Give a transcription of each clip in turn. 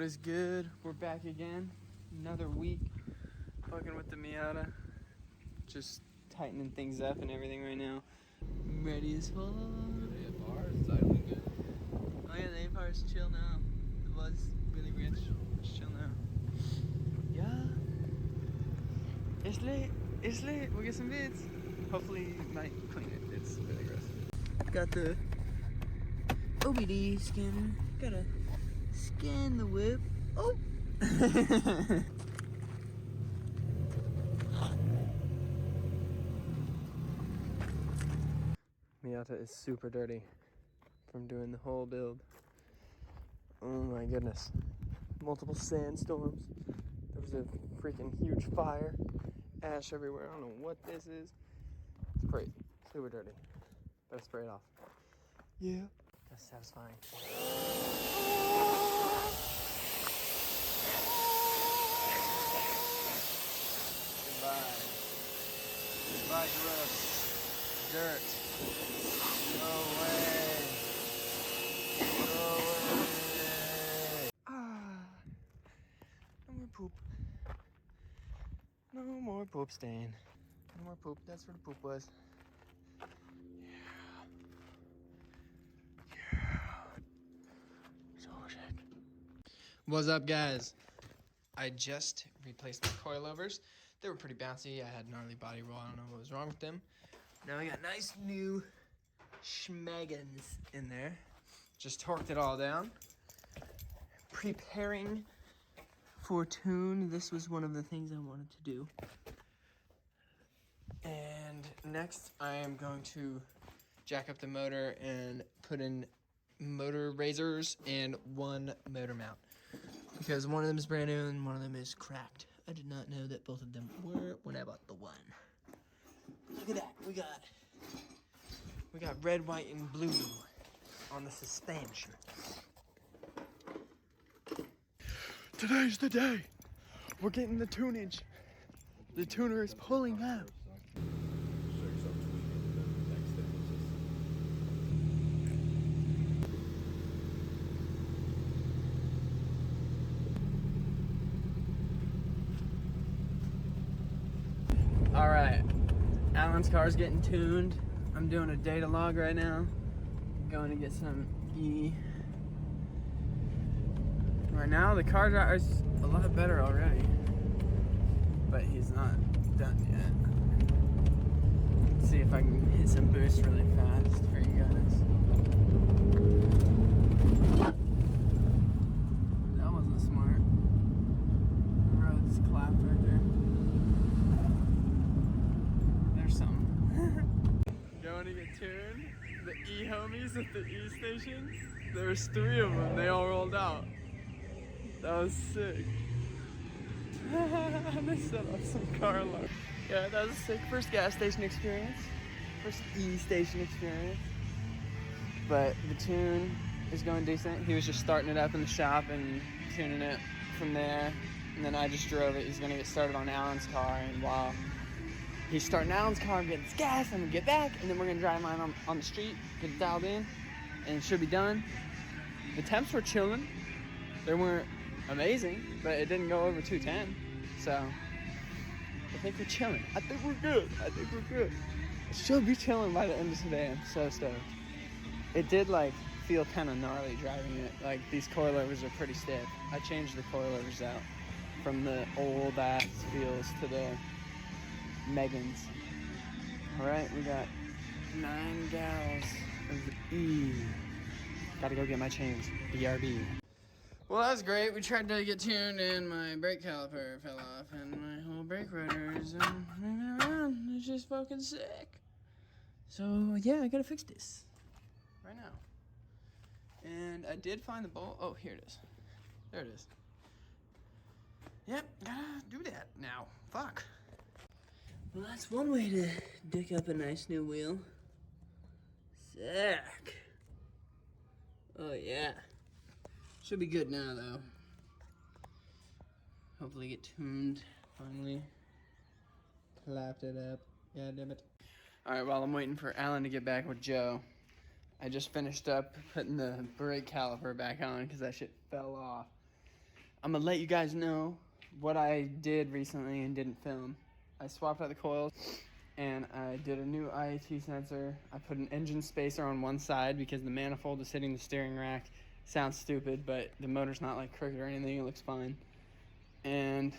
What is good? We're back again. Another week. Fucking with the Miata. Just tightening things up and everything right now. I'm ready as fuck. The Ep.5 is idling good. Oh yeah, the Ep.5 is chill now. It was really rich. It's chill now. Yeah. It's lit. It's lit. We'll get some vids. Hopefully, might clean it. It's really gross. Got the OBD scanner. Gotta scan the whip. Oh! Miata is super dirty from doing the whole build. Oh my goodness. Multiple sandstorms. There was a freaking huge fire. Ash everywhere. I don't know what this is. It's crazy. Super dirty. Better spray it off. Yeah. That's satisfying. Goodbye. Goodbye, gross. Dirt. Go away. Go away. No more poop. No more poop stain. No more poop. That's where the poop was. Yeah. Yeah. So sick. What's up, guys? I just replaced my coilovers. They were pretty bouncy. I had gnarly body roll. I don't know what was wrong with them. Now I got nice new schmaggins in there. Just torqued it all down. Preparing for tune. This was one of the things I wanted to do. And next I am going to jack up the motor and put in motor razors and one motor mount. Because one of them is brand new and one of them is cracked. I did not know that both of them were when I bought the one. Look at that. We got red, white, and blue on the suspension. Today's the day. We're getting the tunage. The tuner is pulling out. All right, Alan's car's getting tuned. I'm doing a data log right now. I'm going to get some E. Right now, the car drives a lot better already, but he's not done yet. Let's see if I can hit some boost really fast for you guys. That wasn't smart. The road's clapped right there. Going to get tuned. The E homies at the E station. There was 3 of them. They all rolled out. That was sick. They set up some car alarm. Yeah, that was a sick first gas station experience. First E station experience. But the tune is going decent. He was just starting it up in the shop and tuning it from there. And then I just drove it. He's going to get started on Alan's car. And while he's starting Alan's car, getting his gas, I'm gonna get back, and then we're gonna drive mine on the street, get it dialed in, and it should be done. The temps were chilling. They weren't amazing, but it didn't go over 210. So I think we're chilling. I think we're good. It should be chilling by the end of today. I'm so stoked. It did feel kind of gnarly driving it. These coilovers are pretty stiff. I changed the coilovers out from the old ass feels to the Megans. Alright, we got 9 gallons of E. Gotta go get my chains. BRB. Well, that was great. We tried to get tuned and my brake caliper fell off and my whole brake rotor is moving around. It's just fucking sick. So, yeah, I gotta fix this. Right now. And I did find the bolt. Oh, here it is. There it is. Yep, gotta do that now. Fuck. Well, that's one way to dick up a nice new wheel. Sick. Oh, yeah. Should be good now, though. Hopefully get tuned, finally. Clapped it up. Yeah, damn it. Alright, while I'm waiting for Alan to get back with Joe, I just finished up putting the brake caliper back on because that shit fell off. I'm gonna let you guys know what I did recently and didn't film. I swapped out the coils and I did a new IAT sensor. I put an engine spacer on one side because the manifold is hitting the steering rack. Sounds stupid, but the motor's not like crooked or anything. It looks fine. And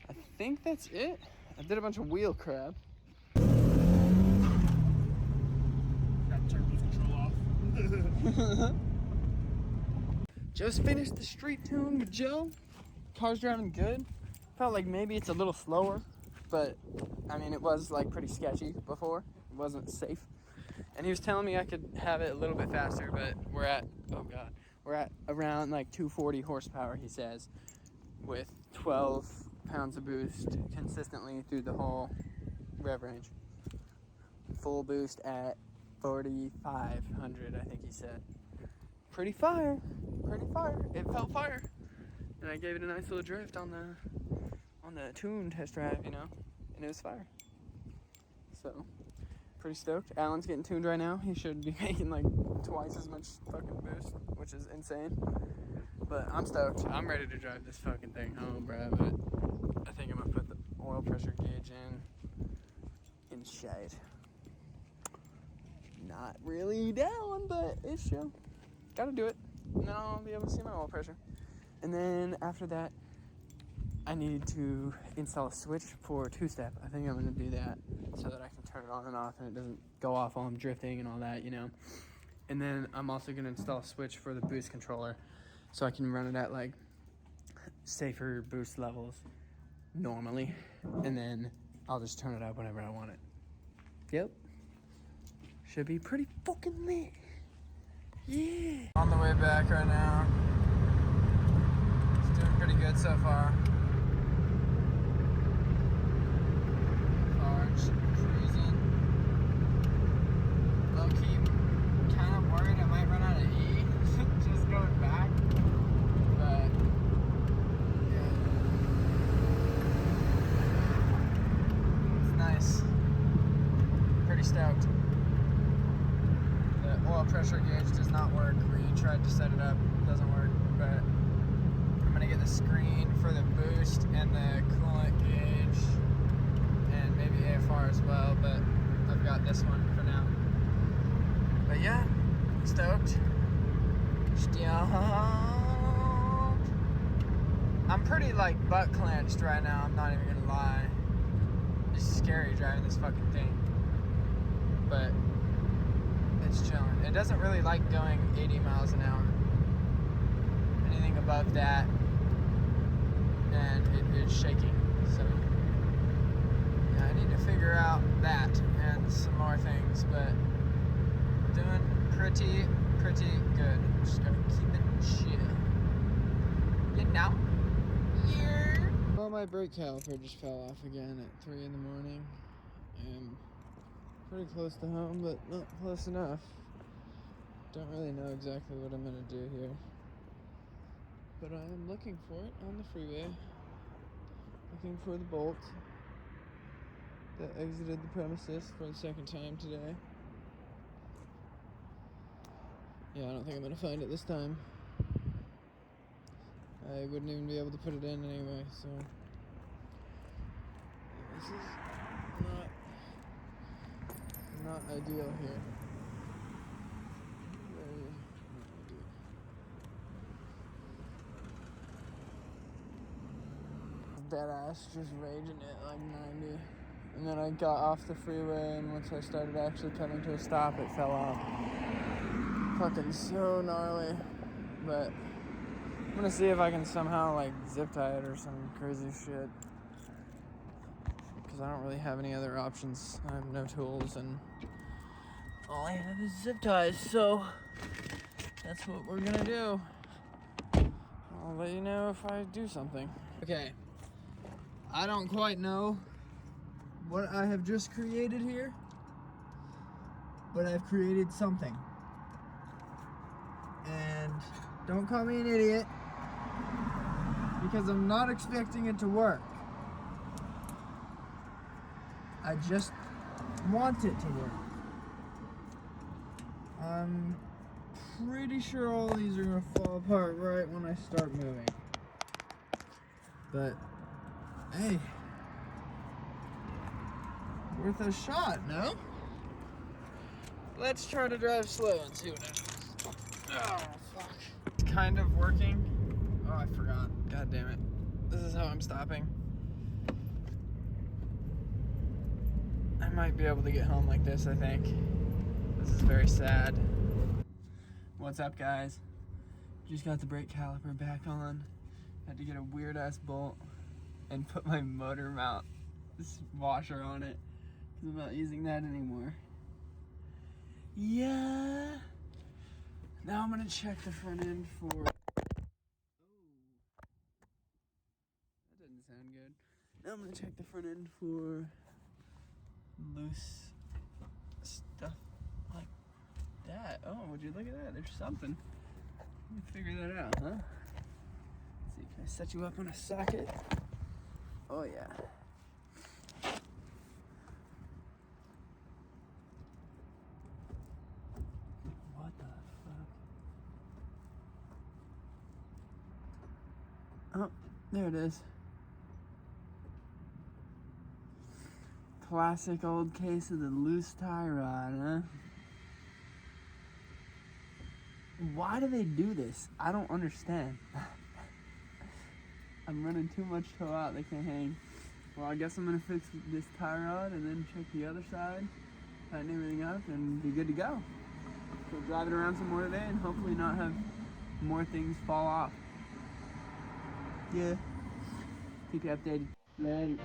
I think that's it. I did a bunch of wheel crap. Got turbo control off. Just finished the street tune with Joe. Car's driving good. Felt like maybe it's a little slower, but I mean, it was like pretty sketchy before. It wasn't safe. And he was telling me I could have it a little bit faster, but we're at around like 240 horsepower, he says, with 12 pounds of boost consistently through the whole rev range. Full boost at 4,500, I think he said. Pretty fire. It felt fire. And I gave it a nice little drift on the tune test drive, you know, and it was fire. So, pretty stoked. Alan's getting tuned right now. He should be making like twice as much fucking boost, which is insane. But I'm stoked. I'm ready to drive this fucking thing home, bro. But I think I'm gonna put the oil pressure gauge in shade. Not really down, but it's chill. Gotta do it. And then I'll be able to see my oil pressure. And then after that, I need to install a switch for two-step. I think I'm gonna do that so that I can turn it on and off and it doesn't go off while I'm drifting and all that, you know. And then I'm also gonna install a switch for the boost controller so I can run it at like safer boost levels normally. And then I'll just turn it up whenever I want it. Yep. Should be pretty fucking lit. Yeah. On the way back right now. It's doing pretty good so far. Car's cruising. Low key, kind of worried I might run out of E just going back. But yeah. It's nice. Pretty stoked. The oil pressure gauge does not work. We tried to set it up, it doesn't work, but I'm gonna get the screen for the boost and the coolant gauge and maybe AFR as well, but I've got this one for now. But yeah, stoked. I'm pretty like butt clenched right now, I'm not even gonna lie. It's scary driving this fucking thing, but it's chilling. It doesn't really like going 80 miles an hour. Anything above that, and it is shaking. So, yeah, I need to figure out that and some more things, but doing pretty good. Just gotta keep it chill. You know? Yeah. Well, my brake caliper just fell off again at 3 in the morning, and pretty close to home, but not close enough. Don't really know exactly what I'm gonna do here, but I am looking for it on the freeway. Looking for the bolt that exited the premises for the second time today. Yeah, I don't think I'm gonna find it this time. I wouldn't even be able to put it in anyway, so this is not ideal here. Very not ideal. Dead ass just raging it like 90. And then I got off the freeway, and once I started actually coming to a stop, it fell off. Fucking so gnarly. But I'm gonna see if I can somehow like zip tie it or some crazy shit. Because I don't really have any other options. I have no tools, and all I have is zip ties, so that's what we're gonna do. I'll let you know if I do something. Okay. I don't quite know what I have just created here, but I've created something. And don't call me an idiot, because I'm not expecting it to work. I just want it to work. I'm pretty sure all these are gonna fall apart right when I start moving. But hey, worth a shot, no? Let's try to drive slow and see what happens. Oh, fuck. It's kind of working. Oh, I forgot. God damn it. This is how I'm stopping. I might be able to get home like this, I think. This is very sad. What's up, guys? Just got the brake caliper back on. Had to get a weird ass bolt and put my motor mount washer on it because I'm not using that anymore. Yeah. Now I'm gonna check the front end for. Oh, that didn't sound good. Now I'm gonna check the front end for loose stuff like that. Oh, would you look at that? There's something. Let me figure that out, huh? Let's see, can I set you up on a socket? Oh yeah. What the fuck? Oh, there it is. Classic old case of the loose tie rod, huh? Why do they do this? I don't understand. I'm running too much tow out, they can't hang. Well, I guess I'm gonna fix this tie rod and then check the other side, tighten everything up, and be good to go. So drive it around some more today and hopefully not have more things fall off. Yeah. Keep you updated. Later.